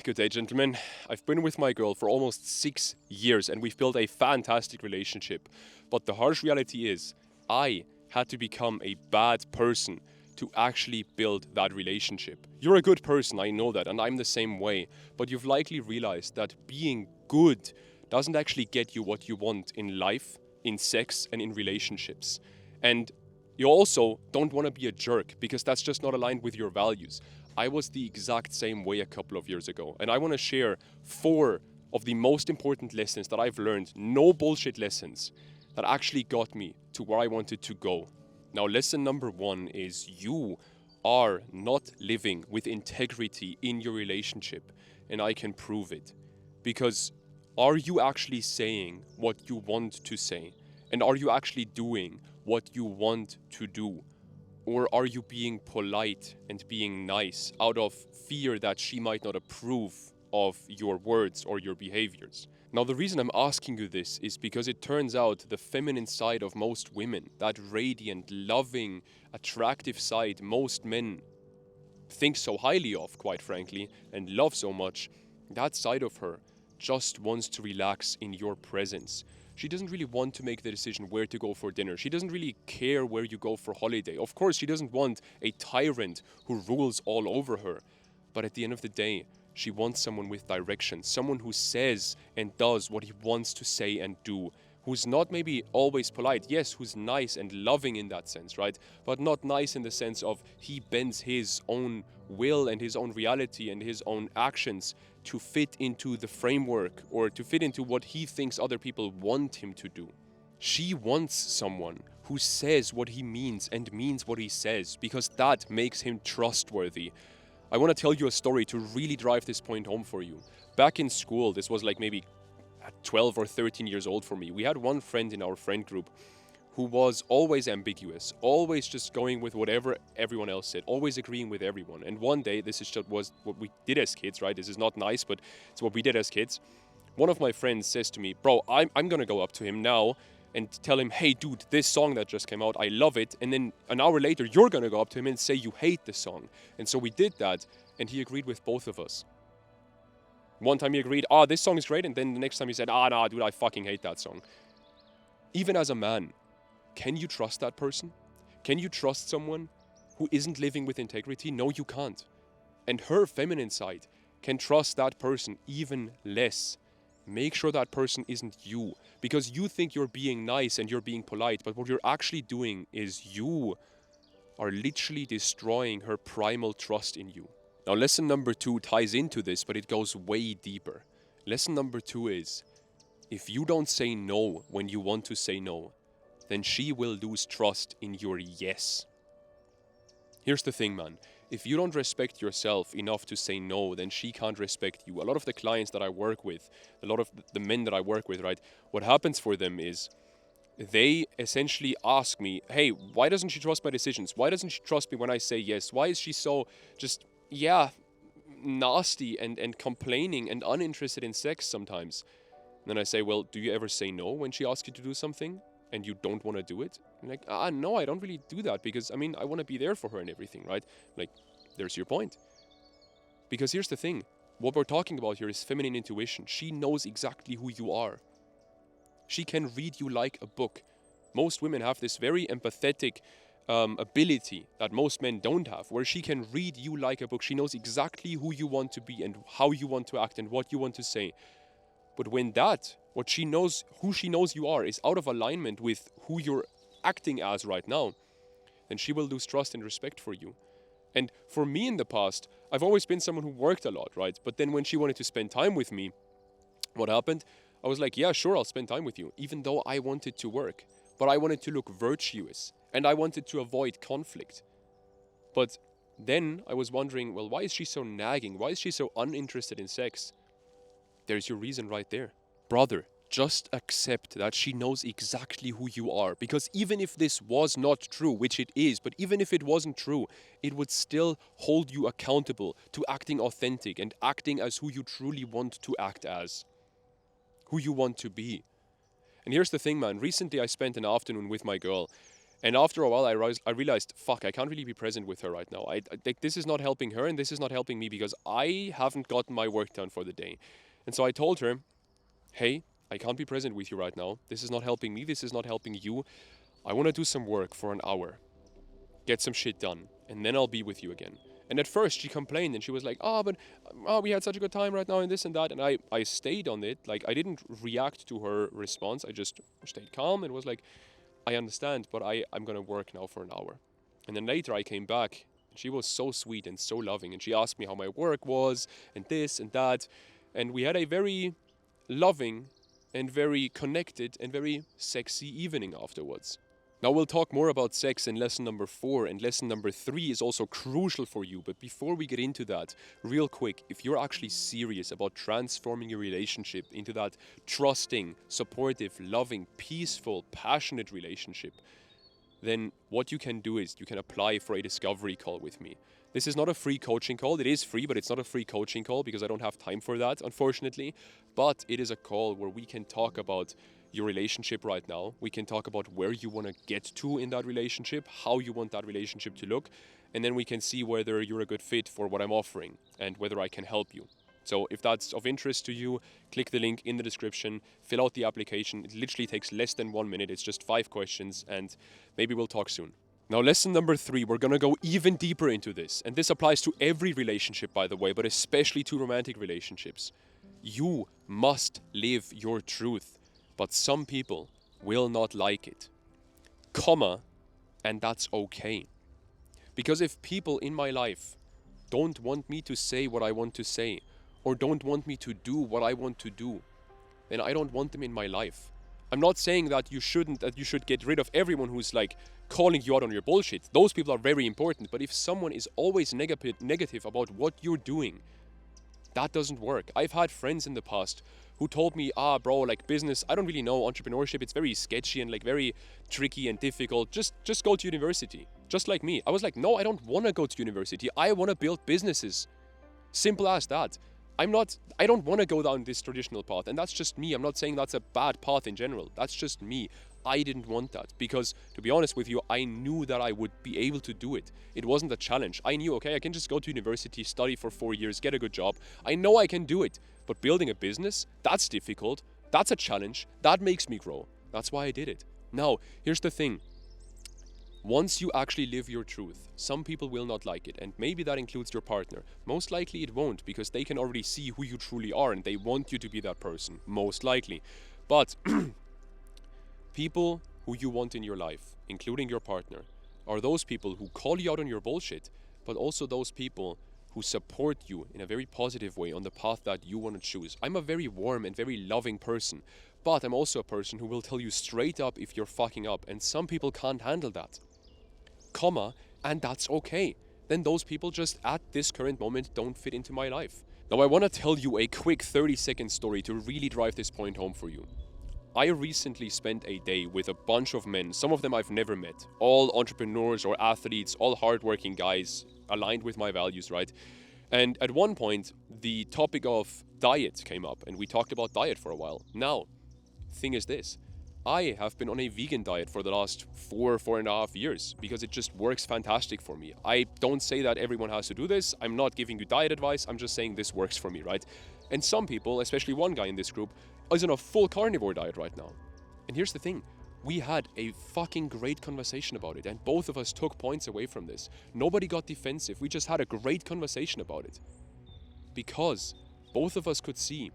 Good day, gentlemen. I've been with my girl for almost 6 years and we've built a fantastic relationship. But the harsh reality is, I had to become a bad person to actually build that relationship. You're a good person, I know that, and I'm the same way. But you've likely realized that being good doesn't actually get you what you want in life, in sex, and in relationships. And you also don't want to be a jerk because that's just not aligned with your values. I was the exact same way a couple of years ago, and I want to share 4 of the most important lessons that I've learned, no bullshit lessons, that actually got me to where I wanted to go. Now, lesson number 1 is you are not living with integrity in your relationship, and I can prove it. Because are you actually saying what you want to say? And are you actually doing what you want to do? Or are you being polite and being nice out of fear that she might not approve of your words or your behaviors? Now, the reason I'm asking you this is because it turns out the feminine side of most women, that radiant, loving, attractive side most men think so highly of, quite frankly, and love so much, that side of her just wants to relax in your presence. She doesn't really want to make the decision where to go for dinner. She doesn't really care where you go for holiday. Of course, she doesn't want a tyrant who rules all over her. But at the end of the day, she wants someone with direction, someone who says and does what he wants to say and do, who's not maybe always polite, yes, who's nice and loving in that sense, right? But not nice in the sense of he bends his own will and his own reality and his own actions to fit into the framework or to fit into what he thinks other people want him to do. She wants someone who says what he means and means what he says, because that makes him trustworthy. I want to tell you a story to really drive this point home for you. Back in school, this was like maybe 12 or 13 years old for me. We had one friend in our friend group who was always ambiguous, always just going with whatever everyone else said, always agreeing with everyone. And one day, this is just was what we did as kids, right? This is not nice, but it's what we did as kids. One of my friends says to me, bro, I'm gonna go up to him now and tell him, hey dude, this song that just came out, I love it. And then an hour later, you're gonna go up to him and say you hate the song. And so we did that, and he agreed with both of us. One time he agreed, this song is great, and then the next time he said, nah, dude, I fucking hate that song. Even as a man, can you trust that person? Can you trust someone who isn't living with integrity? No, you can't. And her feminine side can trust that person even less. Make sure that person isn't you, because you think you're being nice and you're being polite, but what you're actually doing is you are literally destroying her primal trust in you. Now, lesson number 2 ties into this, but it goes way deeper. Lesson number 2 is, if you don't say no when you want to say no, then she will lose trust in your yes. Here's the thing, man. If you don't respect yourself enough to say no, then she can't respect you. A lot of the clients that I work with, a lot of the men that I work with, right, what happens for them is they essentially ask me, hey, why doesn't she trust my decisions? Why doesn't she trust me when I say yes? Why is she so just, nasty and complaining and uninterested in sex sometimes? And then I say, well, do you ever say no when she asks you to do something and you don't want to do it? I'm like, no, I don't really do that because, I want to be there for her and everything, right? Like, there's your point. Because here's the thing. What we're talking about here is feminine intuition. She knows exactly who you are. She can read you like a book. Most women have this very empathetic ability that most men don't have, where she can read you like a book. She knows exactly who you want to be and how you want to act and what you want to say. But when what she knows, who she knows you are, is out of alignment with who you're acting as right now, then she will lose trust and respect for you. And for me in the past, I've always been someone who worked a lot, right? But then when she wanted to spend time with me, what happened? I was like, yeah, sure, I'll spend time with you, even though I wanted to work. But I wanted to look virtuous, and I wanted to avoid conflict. But then I was wondering, well, why is she so nagging? Why is she so uninterested in sex? There's your reason right there. Brother, just accept that she knows exactly who you are. Because even if this was not true, which it is, but even if it wasn't true, it would still hold you accountable to acting authentic and acting as who you truly want to act as. Who you want to be. And here's the thing, man. Recently I spent an afternoon with my girl, And after a while, I realized, fuck, I can't really be present with her right now. Like, this is not helping her, and this is not helping me because I haven't gotten my work done for the day. And so I told her, hey, I can't be present with you right now. This is not helping me. This is not helping you. I want to do some work for an hour, get some shit done, and then I'll be with you again. And at first she complained and she was like, we had such a good time right now and this and that. And I stayed on it. Like, I didn't react to her response. I just stayed calm and was like, I understand, but I'm going to work now for an hour. And then later I came back. She was so sweet and so loving. And she asked me how my work was and this and that. And we had a very loving and very connected and very sexy evening afterwards. Now we'll talk more about sex in lesson number 4, and lesson number 3 is also crucial for you. But before we get into that, real quick, if you're actually serious about transforming your relationship into that trusting, supportive, loving, peaceful, passionate relationship, then what you can do is you can apply for a discovery call with me. This is not a free coaching call. It is free, but it's not a free coaching call because I don't have time for that, unfortunately. But it is a call where we can talk about your relationship right now. We can talk about where you want to get to in that relationship, how you want that relationship to look, and then we can see whether you're a good fit for what I'm offering and whether I can help you. So if that's of interest to you, click the link in the description, fill out the application. It literally takes less than 1 minute. It's just 5 questions, and maybe we'll talk soon. Now, lesson number 3, we're going to go even deeper into this. And this applies to every relationship, by the way, but especially to romantic relationships. You must live your truth, but some people will not like it. And that's okay. Because if people in my life don't want me to say what I want to say, or don't want me to do what I want to do, then I don't want them in my life. I'm not saying that you should get rid of everyone who's like calling you out on your bullshit. Those people are very important. But if someone is always negative about what you're doing, that doesn't work. I've had friends in the past who told me, bro, like business, I don't really know entrepreneurship. It's very sketchy and like very tricky and difficult. Just go to university. Just like me. I was like, no, I don't want to go to university. I want to build businesses. Simple as that. I don't want to go down this traditional path, and that's just me. I'm not saying that's a bad path in general. That's just me. I didn't want that because, to be honest with you, I knew that I would be able to do it. It wasn't a challenge. I knew, okay, I can just go to university, study for 4 years, get a good job. I know I can do it. But building a business, that's difficult. That's a challenge. That makes me grow. That's why I did it. Now, here's the thing. Once you actually live your truth, some people will not like it, and maybe that includes your partner. Most likely it won't, because they can already see who you truly are and they want you to be that person, most likely. But people who you want in your life, including your partner, are those people who call you out on your bullshit, but also those people who support you in a very positive way on the path that you want to choose. I'm a very warm and very loving person, but I'm also a person who will tell you straight up if you're fucking up, and some people can't handle that. And that's okay. Then those people just at this current moment don't fit into my life. Now I want to tell you a quick 30-second story to really drive this point home for you. I recently spent a day with a bunch of men, some of them I've never met, all entrepreneurs or athletes, all hardworking guys, aligned with my values, right? And at one point, the topic of diet came up, and we talked about diet for a while. Now, thing is this. I have been on a vegan diet for the last 4.5 years because it just works fantastic for me. I don't say that everyone has to do this. I'm not giving you diet advice. I'm just saying this works for me, right? And some people, especially one guy in this group, is on a full carnivore diet right now. And here's the thing. We had a fucking great conversation about it, and both of us took points away from this. Nobody got defensive. We just had a great conversation about it. Because both of us could see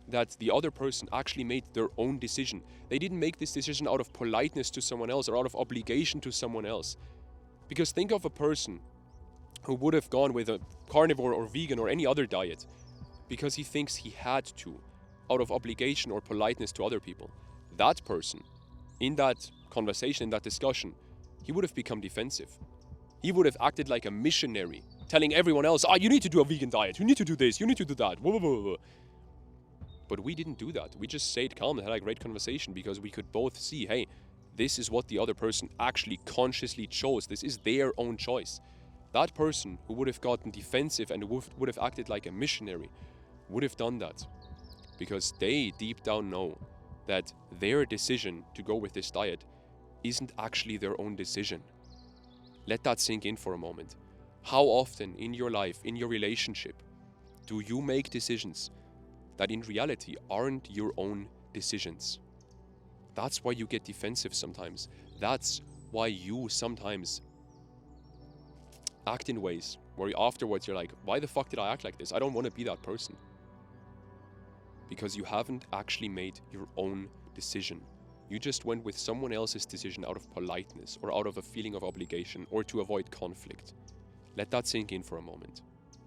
that the other person actually made their own decision. They didn't make this decision out of politeness to someone else or out of obligation to someone else. Because think of a person who would have gone with a carnivore or vegan or any other diet because he thinks he had to, out of obligation or politeness to other people. That person, in that conversation, in that discussion, he would have become defensive. He would have acted like a missionary, telling everyone else, you need to do a vegan diet, you need to do this, you need to do that, blah, blah, blah, blah. But we didn't do that. We just stayed calm and had a great conversation because we could both see, hey, this is what the other person actually consciously chose. This is their own choice. That person who would have gotten defensive and would have acted like a missionary would have done that because they deep down know that their decision to go with this diet isn't actually their own decision. Let that sink in for a moment. How often in your life, in your relationship, do you make decisions that in reality aren't your own decisions? That's why you get defensive sometimes. That's why you sometimes act in ways where afterwards you're like, why the fuck did I act like this? I don't want to be that person. Because you haven't actually made your own decision. You just went with someone else's decision out of politeness or out of a feeling of obligation or to avoid conflict. Let that sink in for a moment.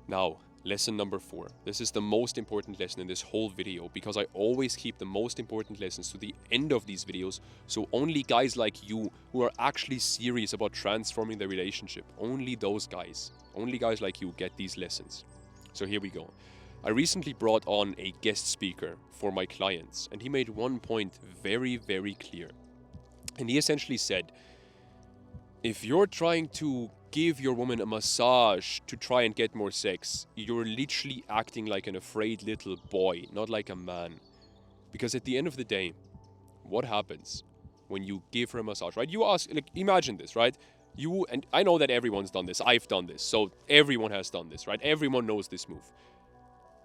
Now, lesson number 4. This is the most important lesson in this whole video because I always keep the most important lessons to the end of these videos, so only guys like you who are actually serious about transforming their relationship, only those guys, only guys like you get these lessons. So here we go. I recently brought on a guest speaker for my clients, and he made one point very, very clear. And he essentially said, if you're trying to give your woman a massage to try and get more sex, you're literally acting like an afraid little boy, not like a man. Because at the end of the day, what happens when you give her a massage, right? You ask, like, imagine this, right? And I know that everyone's done this. I've done this. So everyone has done this, right? Everyone knows this move.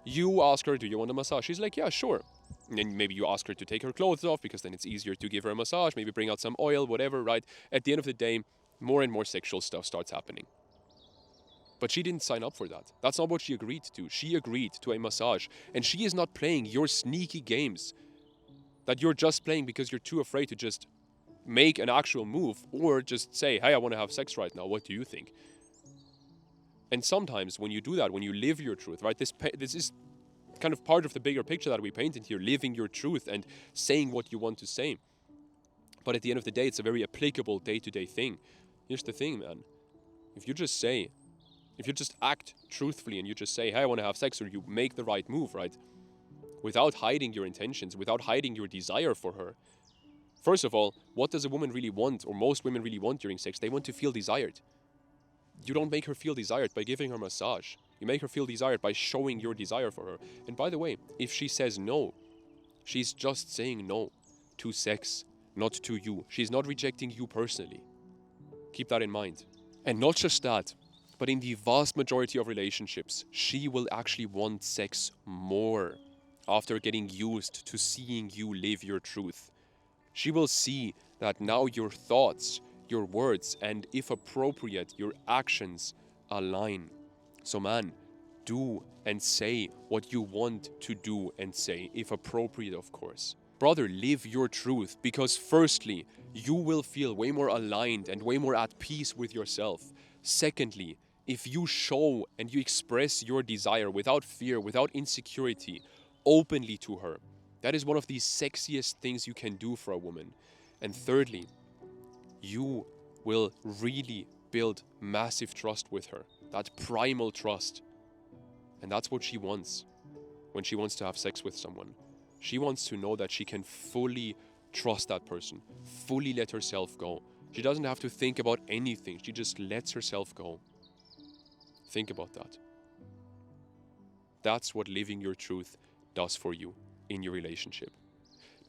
You ask her, do you want a massage? She's like, yeah, sure. And then maybe you ask her to take her clothes off because then it's easier to give her a massage. Maybe bring out some oil, whatever, right? At the end of the day, more and more sexual stuff starts happening. But she didn't sign up for that. That's not what she agreed to. She agreed to a massage. And she is not playing your sneaky games that you're just playing because you're too afraid to just make an actual move or just say, hey, I want to have sex right now. What do you think? And sometimes when you do that, when you live your truth, right, this is kind of part of the bigger picture that we painted here, living your truth and saying what you want to say. But at the end of the day, it's a very applicable day-to-day thing. Here's the thing, man. If you just act truthfully and you just say, hey, I want to have sex, or you make the right move, right, without hiding your intentions, without hiding your desire for her. First of all, what does a woman really want, or most women really want during sex? They want to feel desired. You don't make her feel desired by giving her a massage. You make her feel desired by showing your desire for her. And by the way, if she says no, she's just saying no to sex, not to you. She's not rejecting you personally. Keep that in mind. And not just that, but in the vast majority of relationships, she will actually want sex more after getting used to seeing you live your truth. She will see that now your thoughts, your words, and if appropriate, your actions align. So man, do and say what you want to do and say, if appropriate, of course. Brother, live your truth, because firstly, you will feel way more aligned and way more at peace with yourself. Secondly, if you show and you express your desire without fear, without insecurity, openly to her, that is one of the sexiest things you can do for a woman. And thirdly, you will really build massive trust with her, that primal trust. And that's what she wants when she wants to have sex with someone. She wants to know that she can fully trust that person, fully let herself go. She doesn't have to think about anything. She just lets herself go. Think about that. That's what living your truth does for you in your relationship.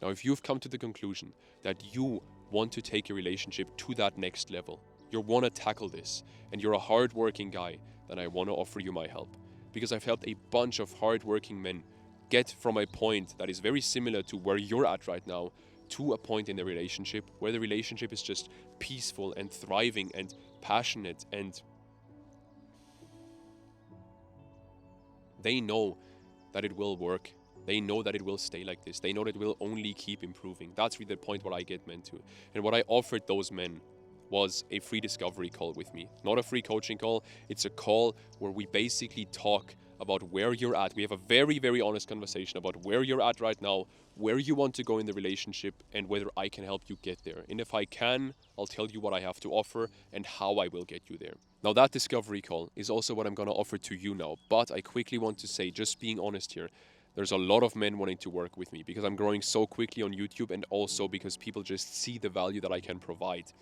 Now, if you've come to the conclusion that you want to take your relationship to that next level, you want to tackle this, and you're a hardworking guy, then I want to offer you my help. Because I've helped a bunch of hardworking men get from a point that is very similar to where you're at right now to a point in the relationship where the relationship is just peaceful and thriving and passionate, and they know that it will work. They know that it will stay like this. They know that it will only keep improving. That's really the point what I get men to. And what I offered those men was a free discovery call with me. Not a free coaching call. It's a call where we basically talk about where you're at. We have a very, very honest conversation about where you're at right now, where you want to go in the relationship, and whether I can help you get there. And if I can, I'll tell you what I have to offer and how I will get you there. Now, that discovery call is also what I'm going to offer to you now. But I quickly want to say, just being honest here, there's a lot of men wanting to work with me because I'm growing so quickly on YouTube, and also because people just see the value that I can provide.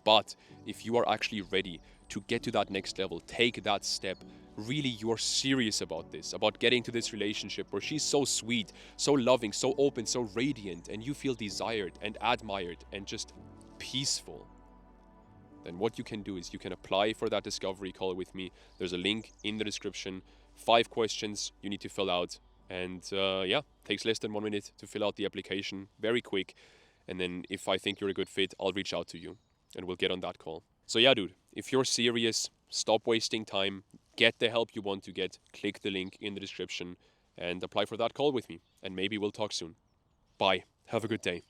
But if you are actually ready to get to that next level, take that step, really you're serious about this, about getting to this relationship where she's so sweet, so loving, so open, so radiant, and you feel desired and admired and just peaceful, then what you can do is you can apply for that discovery call with me. There's a link in the description. 5 questions you need to fill out. And yeah, takes less than 1 minute to fill out the application. Very quick. And then if I think you're a good fit, I'll reach out to you and we'll get on that call. So yeah, dude, if you're serious, stop wasting time. Get the help you want to get. Click the link in the description and apply for that call with me. And maybe we'll talk soon. Bye. Have a good day.